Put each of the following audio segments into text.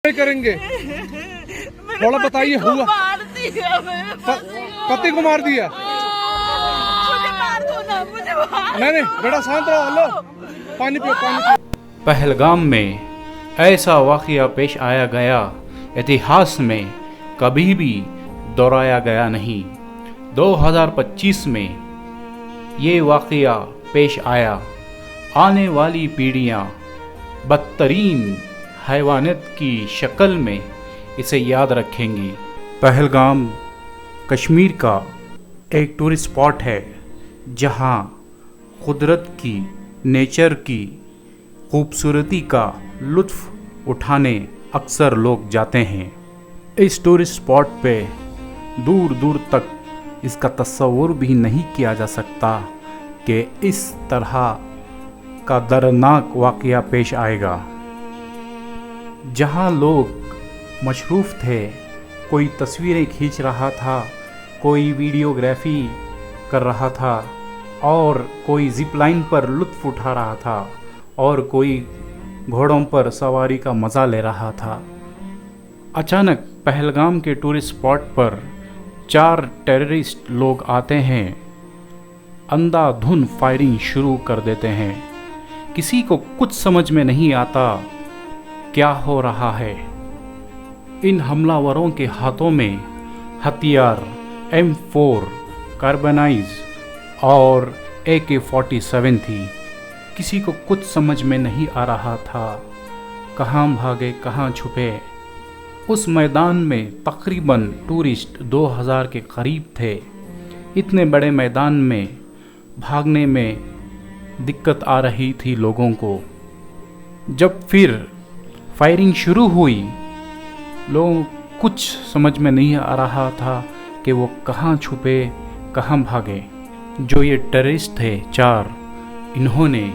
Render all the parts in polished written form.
کریں گے تھوڑا بتائیے ہوا پتی کو مار دیا نہیں بیٹا شانت رہو ہلو پانی پیو پانی پیو پہلگام میں ایسا واقعہ پیش آیا گیا اتہاس میں کبھی بھی دہرایا گیا نہیں 2025 میں یہ واقعہ پیش آیا آنے والی پیڑھیاں بدترین حیوانات کی شکل میں اسے یاد رکھیں گی۔ پہلگام کشمیر کا ایک ٹورسٹ اسپاٹ ہے جہاں قدرت کی نیچر کی خوبصورتی کا لطف اٹھانے اکثر لوگ جاتے ہیں۔ اس ٹورسٹ اسپاٹ پہ دور دور تک اس کا تصور بھی نہیں کیا جا سکتا کہ اس طرح کا دردناک واقعہ پیش آئے گا۔ جہاں لوگ مصروف تھے، کوئی تصویریں کھینچ رہا تھا، کوئی ویڈیوگرافی کر رہا تھا اور کوئی زپ لائن پر لطف اٹھا رہا تھا اور کوئی گھوڑوں پر سواری کا مزہ لے رہا تھا۔ اچانک پہلگام کے ٹورسٹ اسپاٹ پر 4 ٹیررسٹ لوگ آتے ہیں، اندھا دھند فائرنگ شروع کر دیتے ہیں۔ کسی کو کچھ سمجھ میں نہیں آتا کیا ہو رہا ہے۔ ان حملہ وروں کے ہاتھوں میں ہتھیار M4 کاربائنز اور AK-47 تھی۔ کسی کو کچھ سمجھ میں نہیں آ رہا تھا کہاں بھاگے کہاں چھپے۔ اس میدان میں تقریباً ٹورسٹ 2000 کے قریب تھے۔ اتنے بڑے میدان میں بھاگنے میں دقت آ رہی تھی لوگوں کو۔ جب پھر فائرنگ شروع ہوئی، لوگوں کچھ سمجھ میں نہیں آ رہا تھا کہ وہ کہاں چھپے کہاں بھاگے۔ جو یہ ٹیررسٹ تھے 4، انہوں نے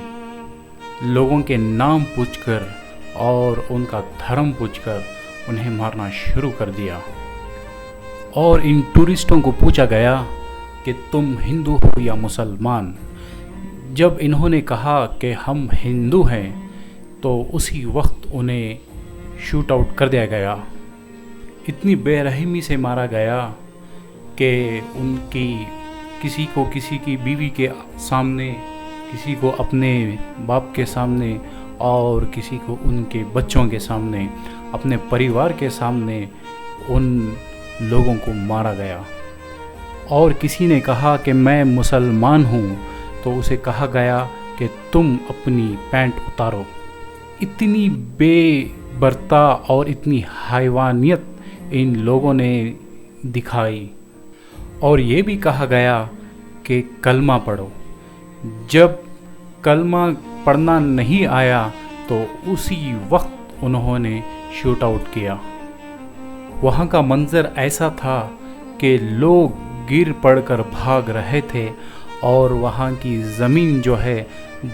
لوگوں کے نام پوچھ کر اور ان کا دھرم پوچھ کر انہیں مارنا شروع کر دیا۔ اور ان ٹورسٹوں کو پوچھا گیا کہ تم ہندو ہو یا مسلمان۔ جب انہوں نے کہا کہ ہم ہندو ہیں تو اسی وقت انہیں شوٹ آؤٹ کر دیا گیا۔ اتنی بے رحمی سے مارا گیا کہ ان کی کسی کو کسی کی بیوی کے سامنے، کسی کو اپنے باپ کے سامنے اور کسی کو ان کے بچوں کے سامنے، اپنے پریوار کے سامنے ان لوگوں کو مارا گیا۔ اور کسی نے کہا کہ میں مسلمان ہوں تو اسے کہا گیا کہ تم اپنی پینٹ اتارو۔ اتنی بے برتا اور اتنی حیوانیت ان لوگوں نے دکھائی۔ اور یہ بھی کہا گیا کہ کلمہ پڑھو۔ جب کلمہ پڑھنا نہیں آیا تو اسی وقت انہوں نے شوٹ آؤٹ کیا۔ وہاں کا منظر ایسا تھا کہ لوگ گر پڑ کر بھاگ رہے تھے اور وہاں کی زمین جو ہے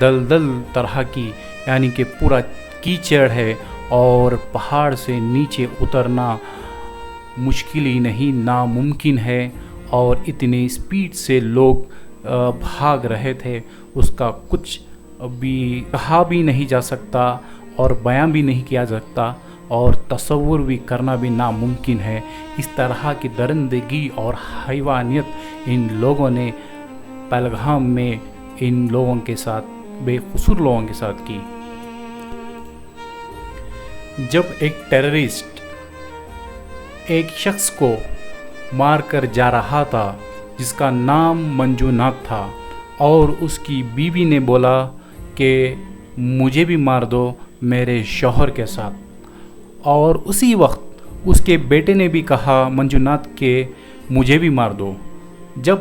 دلدل طرح کی، یعنی کہ پورا کیچڑ ہے اور پہاڑ سے نیچے اترنا مشکل ہی نہیں ناممکن ہے، اور اتنی اسپیڈ سے لوگ بھاگ رہے تھے، اس کا کچھ بھی کہا بھی نہیں جا سکتا اور بیان بھی نہیں کیا جا سکتا اور تصور بھی کرنا بھی ناممکن ہے۔ اس طرح کی درندگی اور حیوانیت ان لوگوں نے پہلگام میں ان لوگوں کے ساتھ، بے قصور لوگوں کے ساتھ کی۔ جب ایک ٹیررسٹ ایک شخص کو مار کر جا رہا تھا جس کا نام منجو ناتھ تھا، اور اس کی بیوی نے بولا کہ مجھے بھی مار دو میرے شوہر کے ساتھ، اور اسی وقت اس کے بیٹے نے بھی کہا منجو ناتھ کہ مجھے بھی مار دو۔ جب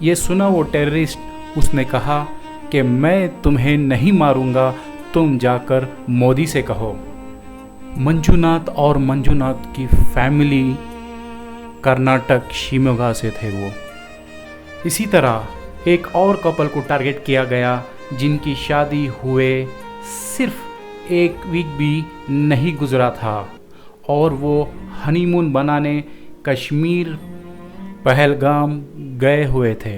یہ سنا وہ ٹیررسٹ، اس نے کہا کہ میں تمہیں نہیں ماروں گا، تم جا کر مودی سے کہو۔ منجو ناتھ اور منجو ناتھ کی فیملی کرناٹک شیموگا سے تھے وہ۔ اسی طرح ایک اور کپل کو ٹارگٹ کیا گیا جن کی شادی ہوئے صرف 1 ویک بھی نہیں گزرا تھا، اور وہ ہنی مون بنانے کشمیر پہلگام گئے ہوئے تھے۔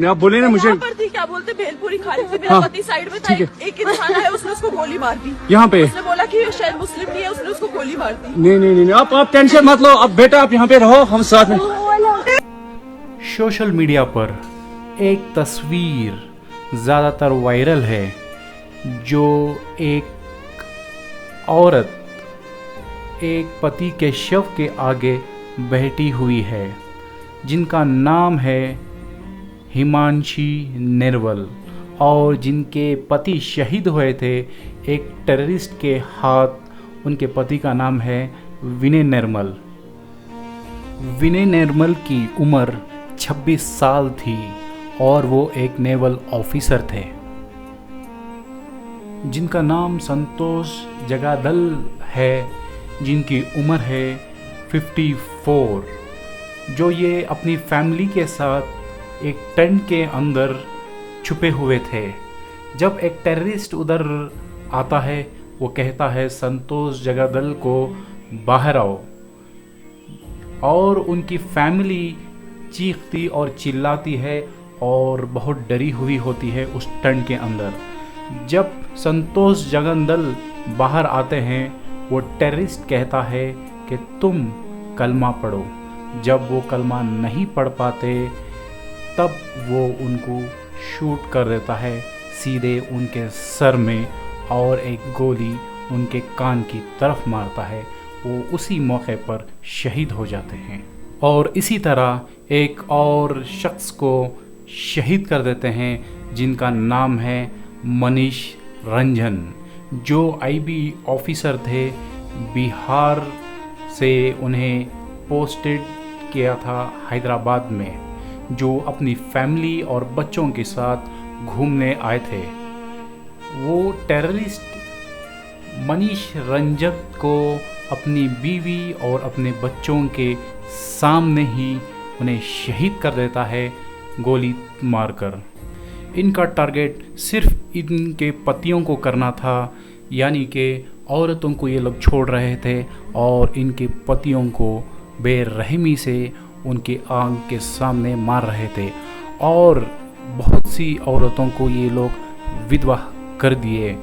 آپ بولے نا مجھے کیا बोलते भेलपुरी खा रही थी, मेरा पति साइड में था, एक इंसान आया उसने उसको गोली मार दी। यहाँ पे उसने बोला कि ये शायद मुस्लिम नहीं है, उसने उसको गोली मार दी। नहीं, आप टेंशन मत लो, अब बेटा आप यहाँ पे रहो, हम साथ में। सोशल मीडिया पर एक तस्वीर ज़्यादातर वायरल है जो एक औरत एक पति के शव के आगे बैठी हुई है, जिनका नाम है हिमांशी निर्वल, और जिनके पति शहीद हुए थे एक टेररिस्ट के हाथ। उनके पति का नाम है विनय निर्मल। विनय निर्मल की उम्र 26 साल थी और वो एक नेवल ऑफिसर थे, जिनका नाम संतोष जगादल है, जिनकी उम्र है 54, जो ये अपनी फैमिली के साथ एक टेंट के अंदर छुपे हुए थे। जब एक टेररिस्ट उधर आता है, वो कहता है संतोष जगादल को बाहर आओ, और उनकी फैमिली चीखती और चिल्लाती है और बहुत डरी हुई होती है उस टेंट के अंदर। जब संतोष जगादल बाहर आते हैं, वो टेररिस्ट कहता है कि तुम कलमा पढ़ो। जब वो कलमा नहीं पढ़ पाते, तब वो उनको शूट कर देता है सीधे उनके सर में, और एक गोली उनके कान की तरफ मारता है। वो उसी मौके पर शहीद हो जाते हैं। और इसी तरह एक और शख्स को शहीद कर देते हैं, जिनका नाम है मनीष रंजन, जो आईबी ऑफिसर थे। बिहार से उन्हें पोस्टेड किया था हैदराबाद में, जो अपनी फैमिली और बच्चों के साथ घूमने आए थे। वो टेररिस्ट मनीष रंजन को अपनी बीवी और अपने बच्चों के सामने ही उन्हें शहीद कर देता है गोली मारकर। इनका टारगेट सिर्फ इनके पतियों को करना था, यानी कि औरतों को ये लोग छोड़ रहे थे और इनके पतियों को बेरहमी से उनके आंख के सामने मार रहे थे, और बहुत सी औरतों को ये लोग विधवा कर दिए।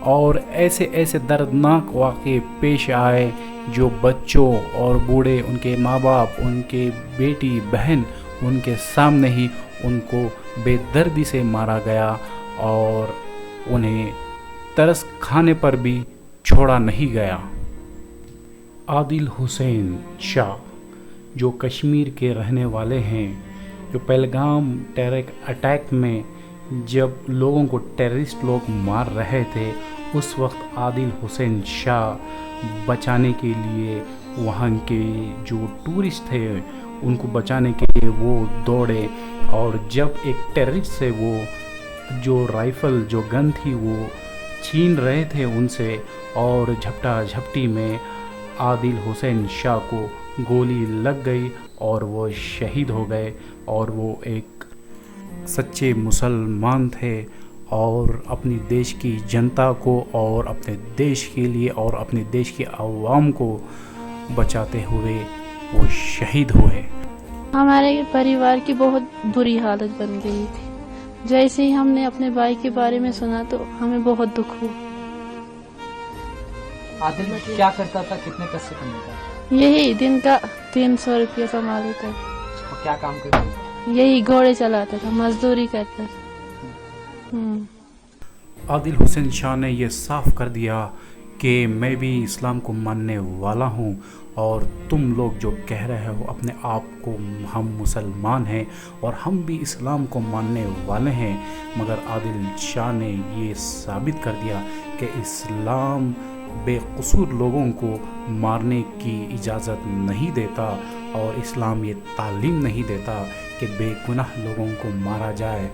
और ऐसे ऐसे दर्दनाक वाक़े पेश आए, जो बच्चों और बूढ़े, उनके माँ बाप, उनके बेटी बहन, उनके सामने ही उनको बेदर्दी से मारा गया, और उन्हें तरस खाने पर भी छोड़ा नहीं गया। आदिल हुसैन शाह, जो कश्मीर के रहने वाले हैं, जो पहलगाम टेरर अटैक में जब लोगों को टेररिस्ट लोग मार रहे थे, उस वक्त आदिल हुसैन शाह बचाने के लिए वहाँ के जो टूरिस्ट थे उनको बचाने के लिए वो दौड़े, और जब एक टेररिस्ट से वो जो राइफ़ल जो गन थी वो छीन रहे थे उनसे, और झपटा झपटी में आदिल हुसैन शाह को गोली लग गई और वो शहीद हो गए। और वो एक सच्चे मुसलमान थे और अपनी देश की जनता को और अपने देश के लिए और अपने देश के अवाम को बचाते हुए वो शहीद हुए। हमारे परिवार की बहुत बुरी हालत बन गई थी। जैसे ही हमने अपने भाई के बारे में सुना तो हमें बहुत दुख हुआ। आदिल क्या करता था, कितने पैसे कमाता था? यही दिन का 300 रुपया कमा लेता था। और क्या काम करता था? यही घोड़े चलाता था, मजदूरी करता था। आदिल हुसैन शाह ने ये साफ कर दिया कि मैं भी इस्लाम को मानने वाला हूँ, और तुम लोग जो कह रहे हो अपने आप को हम मुसलमान हैं और हम भी इस्लाम को मानने वाले हैं, मगर आदिल शाह ने ये साबित कर दिया कि इस्लाम बेकसूर लोगों को मारने की इजाज़त नहीं देता, और इस्लाम ये तालीम नहीं देता कि बेगुनाह लोगों को मारा जाए।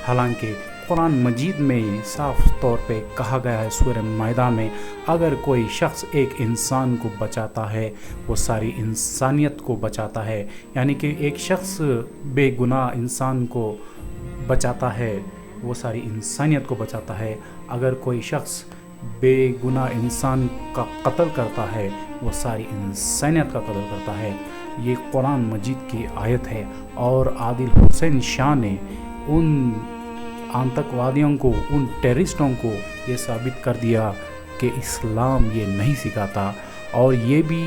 हालांकि कुरान मजीद में साफ तौर पे कहा गया है सूरह माइदा में, अगर कोई शख्स एक इंसान को बचाता है वो सारी इंसानियत को बचाता है, यानी कि एक शख्स बेगुनाह इंसान को बचाता है वो सारी इंसानियत को बचाता है। अगर कोई शख्स बेगुनाह इंसान का कत्ल करता है वो सारी इंसानियत का कत्ल करता है। ये कुरान मजीद की आयत है, और आदिल हुसैन शाह ने उन आतंकवादियों को, उन टेररिस्टों को ये साबित कर दिया कि इस्लाम ये नहीं सिखाता। और ये भी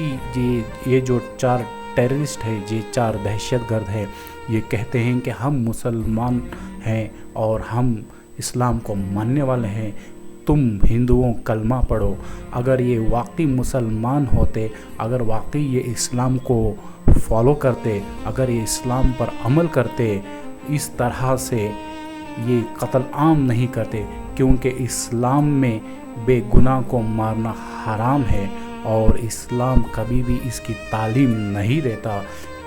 ये जो 4 टेररिस्ट है, ये 4 दहशतगर्द है, ये कहते हैं कि हम मुसलमान हैं और हम इस्लाम को मानने वाले हैं, तुम हिंदुओं कलमा पढ़ो। अगर ये वाकई मुसलमान होते, अगर वाकई ये इस्लाम को फॉलो करते, अगर ये इस्लाम पर अमल करते, इस तरह से ये कत्ल आम नहीं करते, क्योंकि इस्लाम में बेगुनाह को मारना हराम है और इस्लाम कभी भी इसकी तालीम नहीं देता।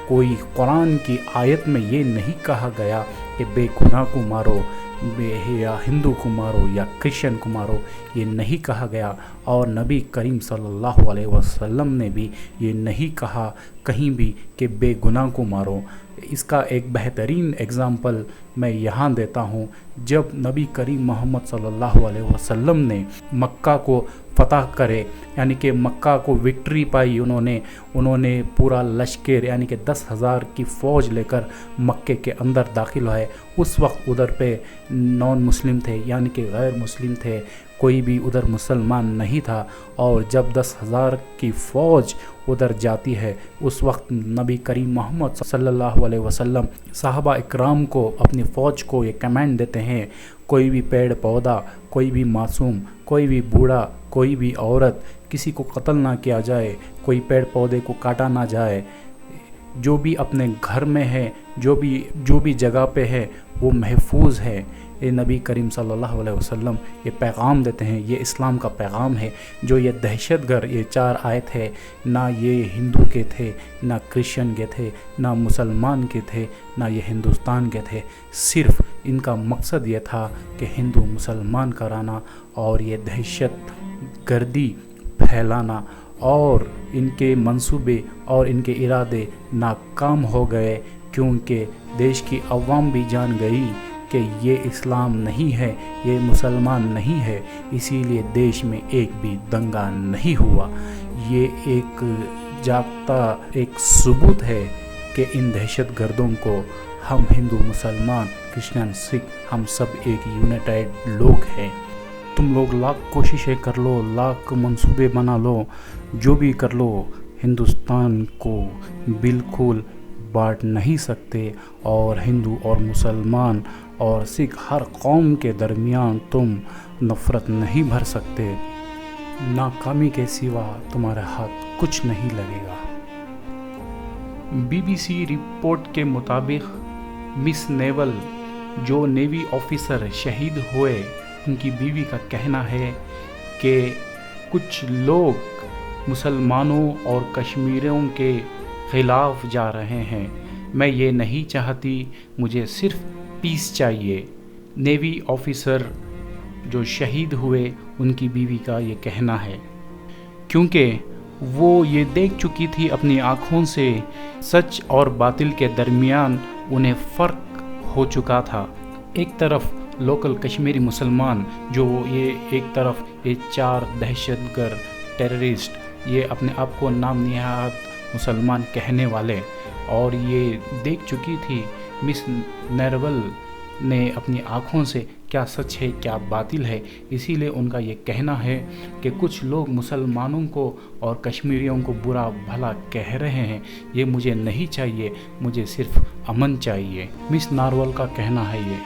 कोई कुरान की आयत में ये नहीं कहा गया कि बेगुनाह को मारो, या हिंदू को मारो या क्रिश्चियन को मारो, ये नहीं कहा गया। और नबी करीम सल्लल्लाहु अलैहि वसल्लम ने भी ये नहीं कहा कहीं भी कि बेगुनाह को मारो। इसका एक बेहतरीन एग्ज़ाम्पल मैं यहाँ देता हूँ। जब नबी करीम मोहम्मद सल्लल्लाहु अलैहि वसल्लम ने मक्का को फ़तह करे, यानी कि मक्का को विक्ट्री पाई, उन्होंने पूरा लश्कर यानी कि 10,000 की फ़ौज लेकर मक्के के अंदर दाखिल हुए। उस वक्त उधर पे नॉन मुस्लिम थे, यानी कि गैर मुस्लिम थे, कोई भी उधर मुसलमान नहीं था। और जब 10,000 की फ़ौज उधर जाती है, उस वक्त नबी करीम मोहम्मद सल्लल्लाहु अलैहि वसल्लम साहबा इकराम को, अपनी फ़ौज को ये कमांड देते हैं, कोई भी पेड़ पौधा, कोई भी मासूम, कोई भी बूढ़ा, कोई भी औरत, किसी को कत्ल ना किया जाए, कोई पेड़ पौधे को काटा ना जाए, जो भी अपने घर में है, जो भी जगह पे है वो महफूज है। ये नबी करीम सल्लल्लाहु अलैहि वसल्लम ये पैगाम देते हैं, ये इस्लाम का पैगाम है। जो ये दहशतगर्द ये 4 आए थे, ना ये हिंदू के थे, ना क्रिश्चियन के थे, ना मुसलमान के थे, ना ये हिंदुस्तान के थे। सिर्फ़ इनका मकसद ये था कि हिंदू मुसलमान कराना और ये दहशत गर्दी फैलाना, और इनके मंसूबे और इनके इरादे नाकाम हो गए, क्योंकि देश की अवाम भी जान गई कि ये इस्लाम नहीं है, ये मुसलमान नहीं है। इसीलिए देश में एक भी दंगा नहीं हुआ। ये एक जागता एक सबूत है कि इन दहशतगर्दों को हम हिंदू, मुसलमान, क्रिश्चियन, सिख, हम सब एक यूनाइटेड लोग हैं। तुम लोग लाख कोशिशें कर लो, लाख मंसूबे बना लो, जो भी कर लो, हिंदुस्तान को बिल्कुल बांट नहीं सकते। और हिंदू और मुसलमान और सिख हर कौम के दरमियान तुम नफ़रत नहीं भर सकते। नाकामी के सिवा तुम्हारे हाथ कुछ नहीं लगेगा। BBC रिपोर्ट के मुताबिक मिस नेवल, जो नेवी ऑफिसर शहीद हुए, उनकी बीवी का कहना है कि कुछ लोग मुसलमानों और कश्मीरियों के ख़िलाफ़ जा रहे हैं। मैं ये नहीं चाहती, मुझे सिर्फ़ पीस चाहिए। नेवी ऑफिसर जो शहीद हुए, उनकी बीवी का ये कहना है, क्योंकि वो ये देख चुकी थी अपनी आँखों से, सच और बातिल के दरमियान उन्हें फ़र्क हो चुका था। एक तरफ लोकल कश्मीरी मुसलमान, जो ये एक तरफ ये 4 दहशतगर्द टेररिस्ट, ये अपने आप को नाम निहाद मुसलमान कहने वाले, और ये देख चुकी थी मिस नेवल ने अपनी आँखों से क्या सच है क्या बातिल है। इसीलिए उनका ये कहना है कि कुछ लोग मुसलमानों को और कश्मीरियों को बुरा भला कह रहे हैं, ये मुझे नहीं चाहिए, मुझे सिर्फ अमन चाहिए। मिस नारवल का कहना है ये।